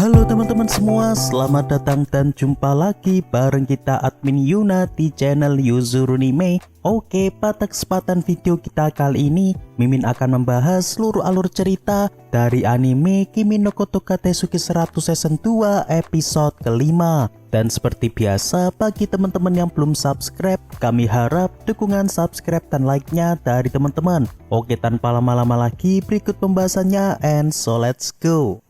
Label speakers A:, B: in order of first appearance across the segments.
A: Halo teman-teman semua, selamat datang dan jumpa lagi bareng kita admin Yuna di channel Yuzurunime. Oke, pada kesempatan video kita kali ini, Mimin akan membahas seluruh alur cerita dari anime Kimi no Kotoka Teisuki 100 Season 2 episode kelima. Dan seperti biasa, bagi teman-teman yang belum subscribe, kami harap dukungan subscribe dan like-nya dari teman-teman. Oke, tanpa lama-lama lagi, berikut pembahasannya, and so let's go.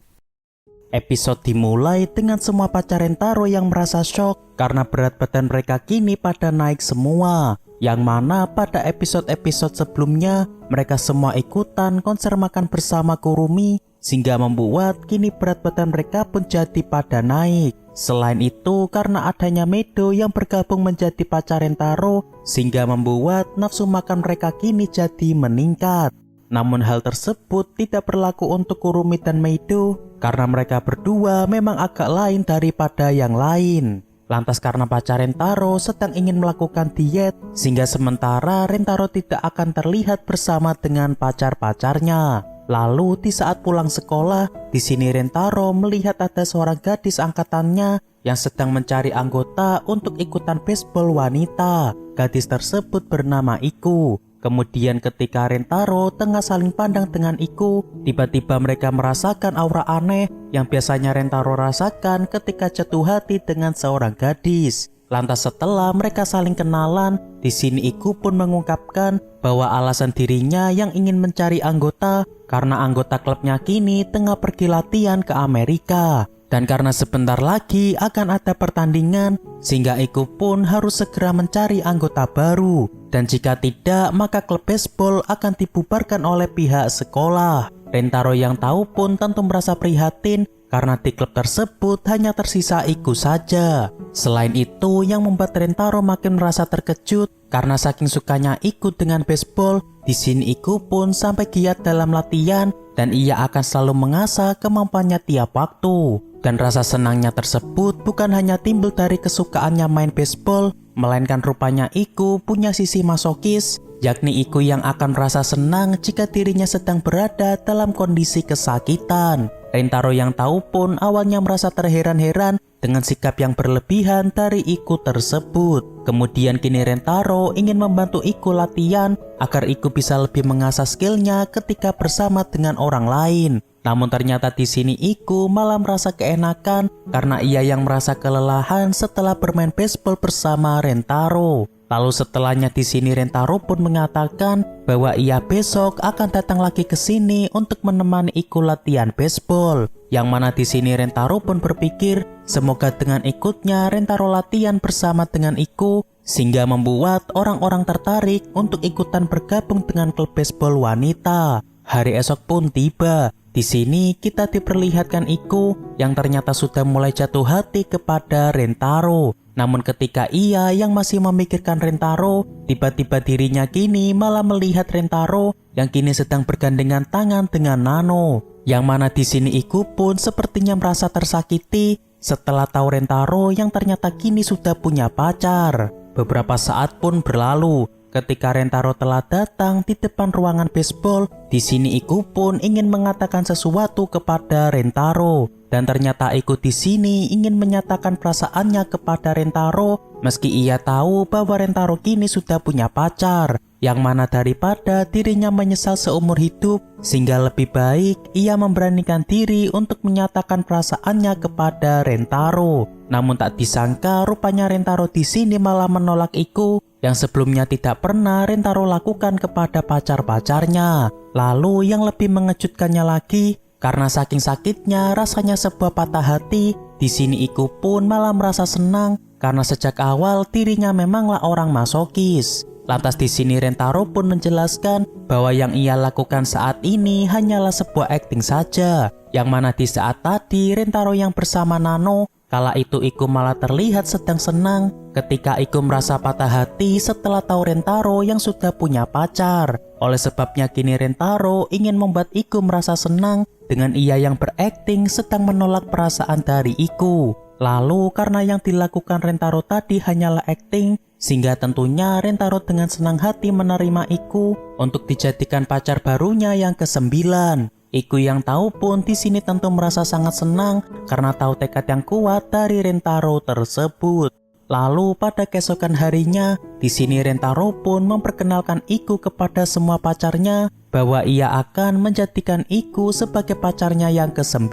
A: Episode dimulai dengan semua pacar Rentaro yang merasa shock karena berat badan mereka kini pada naik semua. Yang mana pada episode-episode sebelumnya mereka semua ikutan konser makan bersama Kurumi, sehingga membuat kini berat badan mereka pun jadi pada naik. Selain itu, karena adanya Medo yang bergabung menjadi pacar Rentaro, sehingga membuat nafsu makan mereka kini jadi meningkat. Namun hal tersebut tidak berlaku untuk Kurumi dan Medo karena mereka berdua memang agak lain daripada yang lain. Lantas karena pacar Rentaro sedang ingin melakukan diet, sehingga sementara Rentaro tidak akan terlihat bersama dengan pacar-pacarnya. Lalu di saat pulang sekolah, di sini Rentaro melihat ada seorang gadis angkatannya yang sedang mencari anggota untuk ikutan baseball wanita. Gadis tersebut bernama Iku. Kemudian ketika Rentaro tengah saling pandang dengan Iku, tiba-tiba mereka merasakan aura aneh yang biasanya Rentaro rasakan ketika jatuh hati dengan seorang gadis. Lantas setelah mereka saling kenalan, di sini Iku pun mengungkapkan bahwa alasan dirinya yang ingin mencari anggota karena anggota klubnya kini tengah pergi latihan ke Amerika. Dan karena sebentar lagi akan ada pertandingan, sehingga Iku pun harus segera mencari anggota baru. Dan jika tidak, maka klub baseball akan dibubarkan oleh pihak sekolah. Rentaro yang tahu pun tentu merasa prihatin karena di klub tersebut hanya tersisa Iku saja. Selain itu, yang membuat Rentaro makin merasa terkejut karena saking sukanya Iku dengan baseball, di sini Iku pun sampai giat dalam latihan dan ia akan selalu mengasah kemampuannya tiap waktu. Dan rasa senangnya tersebut bukan hanya timbul dari kesukaannya main baseball, melainkan rupanya Iku punya sisi masokis, yakni Iku yang akan merasa senang jika dirinya sedang berada dalam kondisi kesakitan. Rentaro yang tahu pun awalnya merasa terheran-heran dengan sikap yang berlebihan dari Iku tersebut. Kemudian kini Rentaro ingin membantu Iku latihan agar Iku bisa lebih mengasah skillnya ketika bersama dengan orang lain. Namun ternyata di sini Iku malah merasa keenakan karena ia yang merasa kelelahan setelah bermain baseball bersama Rentaro. Lalu setelahnya di sini Rentaro pun mengatakan bahwa ia besok akan datang lagi ke sini untuk menemani Iku latihan baseball. Yang mana di sini Rentaro pun berpikir semoga dengan ikutnya Rentaro latihan bersama dengan Iku sehingga membuat orang-orang tertarik untuk ikutan bergabung dengan klub baseball wanita. Hari esok pun tiba. Di sini kita diperlihatkan Iku yang ternyata sudah mulai jatuh hati kepada Rentaro. Namun ketika ia yang masih memikirkan Rentaro, tiba-tiba dirinya kini malah melihat Rentaro yang kini sedang bergandengan tangan dengan Nano. Yang mana di sini Iku pun sepertinya merasa tersakiti setelah tahu Rentaro yang ternyata kini sudah punya pacar. Beberapa saat pun berlalu. Ketika Rentaro telah datang di depan ruangan baseball, di sini Iku pun ingin mengatakan sesuatu kepada Rentaro. Dan ternyata Iku di sini ingin menyatakan perasaannya kepada Rentaro meski ia tahu bahwa Rentaro kini sudah punya pacar. Yang mana daripada dirinya menyesal seumur hidup, sehingga lebih baik ia memberanikan diri untuk menyatakan perasaannya kepada Rentaro. Namun tak disangka rupanya Rentaro di sini malah menolak Iku yang sebelumnya tidak pernah Rentaro lakukan kepada pacar-pacarnya. Lalu yang lebih mengejutkannya lagi, karena saking sakitnya rasanya sebuah patah hati, di sini Iku pun malah merasa senang karena sejak awal dirinya memanglah orang masokis. Lantas di sini Rentaro pun menjelaskan bahwa yang ia lakukan saat ini hanyalah sebuah akting saja. Yang mana di saat tadi Rentaro yang bersama Nano, kala itu Iku malah terlihat sedang senang ketika Iku merasa patah hati setelah tahu Rentaro yang sudah punya pacar. Oleh sebabnya kini Rentaro ingin membuat Iku merasa senang dengan ia yang berakting sedang menolak perasaan dari Iku. Lalu karena yang dilakukan Rentaro tadi hanyalah akting, sehingga tentunya Rentaro dengan senang hati menerima Iku untuk dijadikan pacar barunya yang ke-9. Iku yang tahu pun di sini tentu merasa sangat senang karena tahu tekad yang kuat dari Rentaro tersebut. Lalu pada keesokan harinya, di sini Rentaro pun memperkenalkan Iku kepada semua pacarnya bahwa ia akan menjadikan Iku sebagai pacarnya yang ke-9.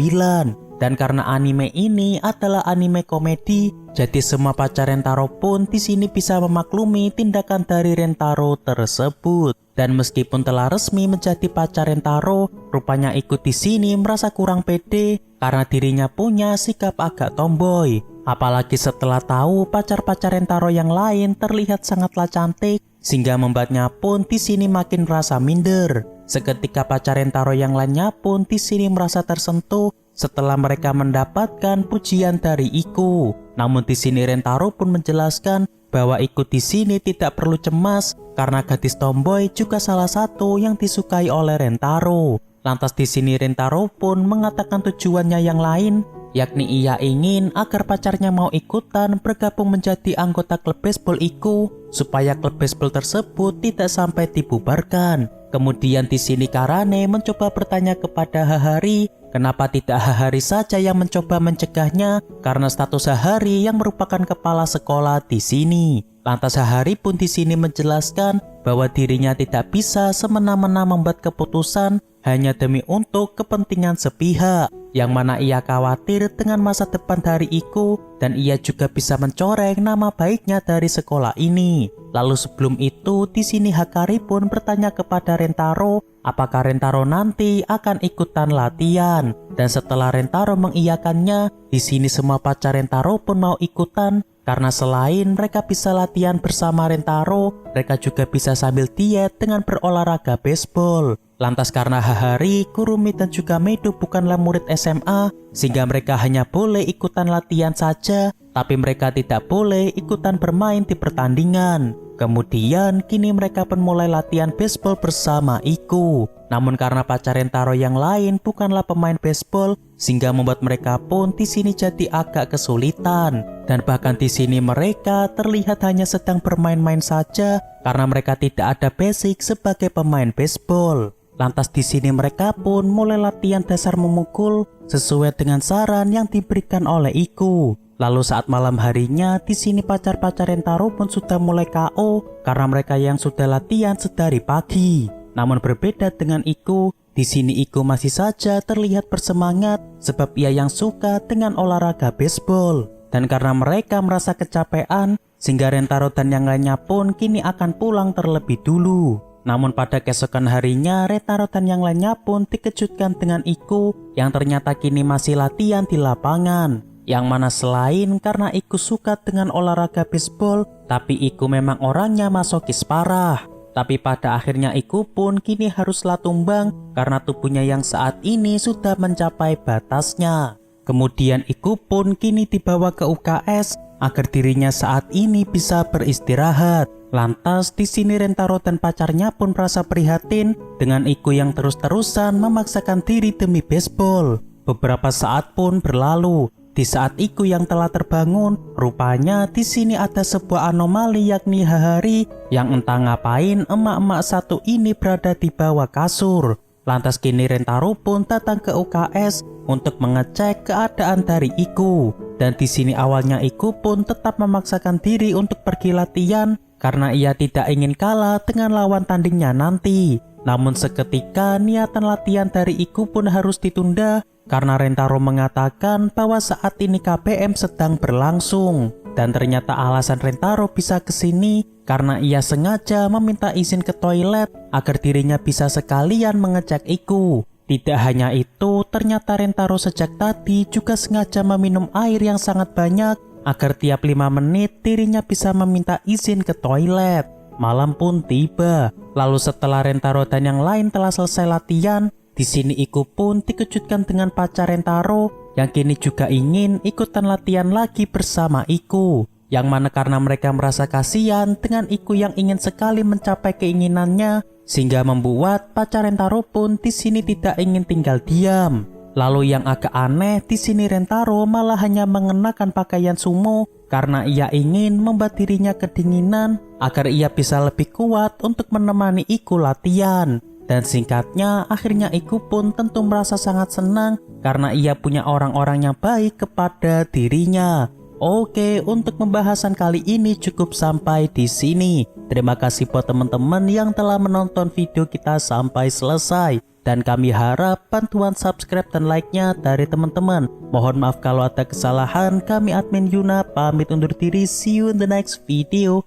A: Dan karena anime ini adalah anime komedi, jadi semua pacar Rentaro pun di sini bisa memaklumi tindakan dari Rentaro tersebut. Dan meskipun telah resmi menjadi pacar Rentaro, rupanya Iku di sini merasa kurang pede karena dirinya punya sikap agak tomboy. Apalagi setelah tahu pacar-pacar Rentaro yang lain terlihat sangatlah cantik, sehingga membuatnya pun di sini makin merasa minder. Seketika pacar Rentaro yang lainnya pun di sini merasa tersentuh setelah mereka mendapatkan pujian dari Iku. Namun di sini Rentaro pun menjelaskan bahwa Iku di sini tidak perlu cemas karena gadis tomboy juga salah satu yang disukai oleh Rentaro. Lantas di sini Rentaro pun mengatakan tujuannya yang lain, yakni ia ingin agar pacarnya mau ikutan bergabung menjadi anggota klub baseball Iku supaya klub baseball tersebut tidak sampai dibubarkan. Kemudian di sini Karane mencoba bertanya kepada Hahari, kenapa tidak Hahari saja yang mencoba mencegahnya karena status Hahari yang merupakan kepala sekolah di sini. Lantas Hahari pun di sini menjelaskan bahwa dirinya tidak bisa semena-mena membuat keputusan hanya demi untuk kepentingan sepihak, yang mana ia khawatir dengan masa depan dari Iku dan ia juga bisa mencoreng nama baiknya dari sekolah ini. Lalu sebelum itu di sini Hakari pun bertanya kepada Rentaro apakah Rentaro nanti akan ikutan latihan. Dan setelah Rentaro mengiyakannya, di sini semua pacar Rentaro pun mau ikutan karena selain mereka bisa latihan bersama Rentaro, mereka juga bisa sambil diet dengan berolahraga baseball. Lantas karena Hahari, Kurumi dan juga Medo bukanlah murid SMA, sehingga mereka hanya boleh ikutan latihan saja, tapi mereka tidak boleh ikutan bermain di pertandingan. Kemudian kini mereka pun mulai latihan baseball bersama Iku. Namun karena pacar Rentaro yang lain bukanlah pemain baseball, sehingga membuat mereka pun di sini jadi agak kesulitan. Dan bahkan di sini mereka terlihat hanya sedang bermain-main saja karena mereka tidak ada basic sebagai pemain baseball. Lantas di sini mereka pun mulai latihan dasar memukul sesuai dengan saran yang diberikan oleh Iku. Lalu saat malam harinya di sini pacar-pacar Rentaro pun sudah mulai KO karena mereka yang sudah latihan sedari pagi. Namun berbeda dengan Iku, di sini Iku masih saja terlihat bersemangat sebab ia yang suka dengan olahraga baseball. Dan karena mereka merasa kecapean, sehingga Rentaro dan yang lainnya pun kini akan pulang terlebih dulu. Namun pada keesokan harinya, Rentaro dan yang lainnya pun dikejutkan dengan Iku yang ternyata kini masih latihan di lapangan. Yang mana selain karena Iku suka dengan olahraga baseball, tapi Iku memang orangnya masokis parah. Tapi pada akhirnya Iku pun kini haruslah tumbang karena tubuhnya yang saat ini sudah mencapai batasnya. Kemudian Iku pun kini dibawa ke UKS agar dirinya saat ini bisa beristirahat. Lantas di sini Rentaro dan pacarnya pun merasa prihatin dengan Iku yang terus-terusan memaksakan diri demi baseball. Beberapa saat pun berlalu. Di saat Iku yang telah terbangun, rupanya di sini ada sebuah anomali yakni Hahari yang entah ngapain emak-emak satu ini berada di bawah kasur. Lantas kini Rentaro pun datang ke UKS untuk mengecek keadaan dari Iku. Dan di sini awalnya Iku pun tetap memaksakan diri untuk pergi latihan karena ia tidak ingin kalah dengan lawan tandingnya nanti. Namun seketika niatan latihan dari Iku pun harus ditunda karena Rentaro mengatakan bahwa saat ini KBM sedang berlangsung. Dan ternyata alasan Rentaro bisa kesini karena ia sengaja meminta izin ke toilet agar dirinya bisa sekalian mengecek Iku. Tidak hanya itu, ternyata Rentaro sejak tadi juga sengaja meminum air yang sangat banyak agar tiap 5 menit dirinya bisa meminta izin ke toilet. Malam pun tiba. Lalu setelah Rentaro dan yang lain telah selesai latihan, di sini Iku pun dikejutkan dengan pacar Rentaro yang kini juga ingin ikutan latihan lagi bersama Iku. Yang mana karena mereka merasa kasihan dengan Iku yang ingin sekali mencapai keinginannya, sehingga membuat pacar Rentaro pun di sini tidak ingin tinggal diam. Lalu yang agak aneh, di sini Rentaro malah hanya mengenakan pakaian sumo karena ia ingin membuat dirinya kedinginan agar ia bisa lebih kuat untuk menemani Iku latihan. Dan singkatnya, akhirnya Iku pun tentu merasa sangat senang karena ia punya orang-orang yang baik kepada dirinya. Oke, untuk pembahasan kali ini cukup sampai di sini. Terima kasih buat teman-teman yang telah menonton video kita sampai selesai. Dan kami harap bantuan subscribe dan like-nya dari teman-teman. Mohon maaf kalau ada kesalahan. Kami admin Yuna pamit undur diri. See you in the next video.